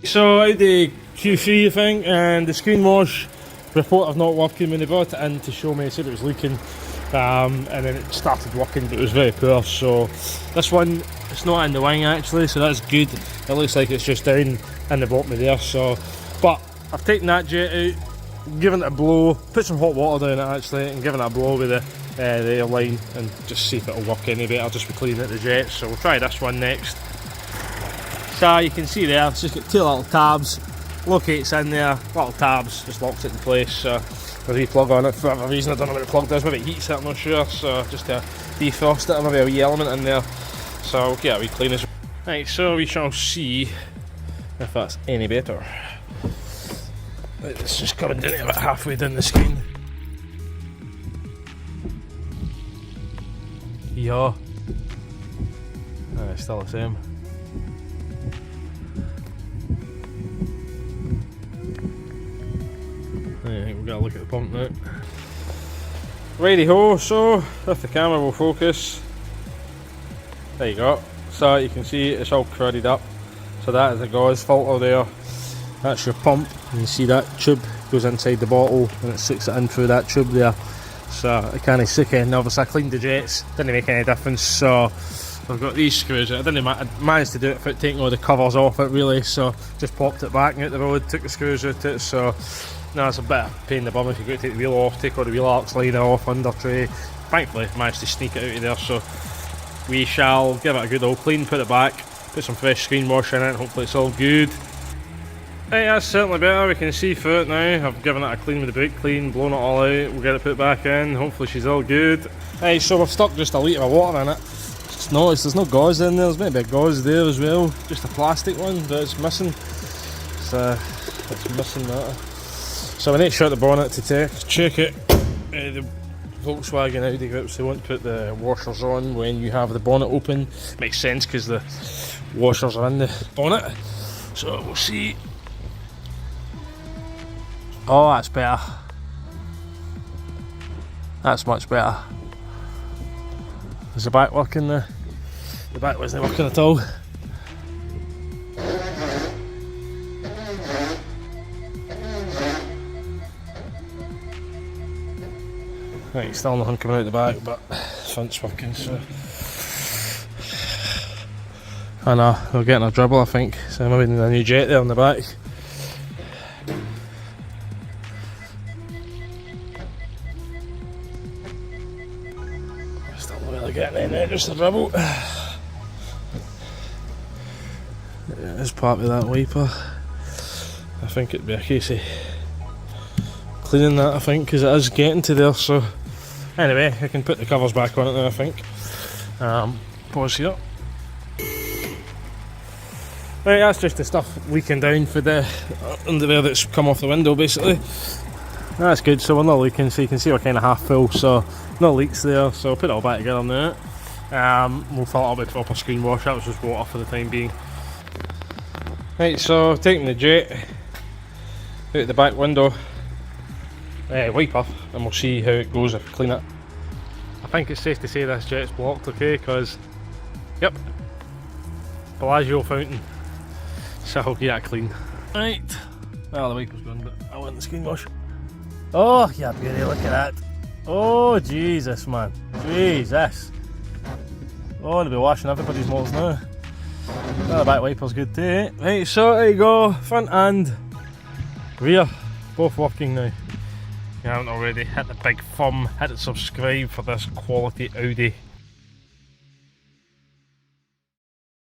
So Audi Q3 I think, and the Screenwash report of not working when they brought it in to show me. It said it was leaking, and then it started working but it was very poor. So this one, it's not in the wing actually, so that's good. It looks like it's just down in the bottom of there. So, but I've taken that jet out, given it a blow, put some hot water down it actually and given it a blow with the airline and just see if it'll work any better. I'll just be cleaning out the jets, so we'll try this one next. So you can see there, it's just got two little tabs, locates in there, little tabs, just locks it in place. So a wee plug on it for whatever reason, I don't know what the plug does, maybe it heats it, I'm not sure. So just to defrost it, maybe a wee element in there. So we'll get a wee clean as well. Right, so we shall see if that's any better. It's just coming down to about halfway down the screen. Yeah. Still the same. I think we've got to look at the pump now. Righty ho, so if the camera will focus. There you go. So you can see it's all cruddied up. So that is a gauze filter there. That's your pump. You see that tube goes inside the bottle and it sucks it in through that tube there. So it can't stick in. Obviously I cleaned the jets, didn't make any difference. So I've got these screws. I managed to do it without taking all the covers off it really. So just popped it back out the road, took the screws out it. So now it's a bit of a pain in the bum if you've got to take the wheel off, take all the wheel arcs liner off, under tray. Thankfully managed to sneak it out of there. So we shall give it a good old clean, put it back, put some fresh Screenwash in it, and hopefully it's all good. Right, that's certainly better, we can see through it now. I've given it a clean with the brake clean, blown it all out, we'll get it put back in, hopefully she's all good. Right, so we've stuck just a litre of water in it. Just noticed there's no gauze in there, there's maybe a gauze there as well, just a plastic one, but it's missing. So, it's missing that. So we need to shut the bonnet to check it. The Volkswagen Audi groups, they won't put the washers on when you have the bonnet open. Makes sense because the washers are in the bonnet. So we'll see. Oh, that's better. That's much better. Is the back working there? The back wasn't working at all. Right, still nothing coming out the back, but front's working, so. I know, we're getting a dribble I think, so maybe need a new jet there on the back. Still not really getting in there, just a dribble. It is part of that wiper. I think it'd be a case of cleaning that, I think, because it is getting to there. So anyway, I can put the covers back on it now, I think. Pause here. Right, that's just the stuff leaking down for the under there that's come off the window basically. That's good, so we're not leaking, so you can see we're kind of half full, so no leaks there. So I'll put it all back together now. We'll fill it up with proper Screenwash. That was just water for the time being. Right, so taking the jet out the back window, wiper, and we'll see how it goes if we clean it. I think it's safe to say this jet's blocked, okay, because, yep, Bellagio fountain, so I'll get it clean. Right, well the wiper's gone, but I want the Screenwash. Oh, yeah, beauty, look at that. Oh, Jesus, man, Jesus. Oh, I'll be washing everybody's motors now. Well, the back wiper's good too, eh? Right, so there you go, front and rear, both working now. If you haven't already, hit the big thumb, hit the subscribe for this quality Audi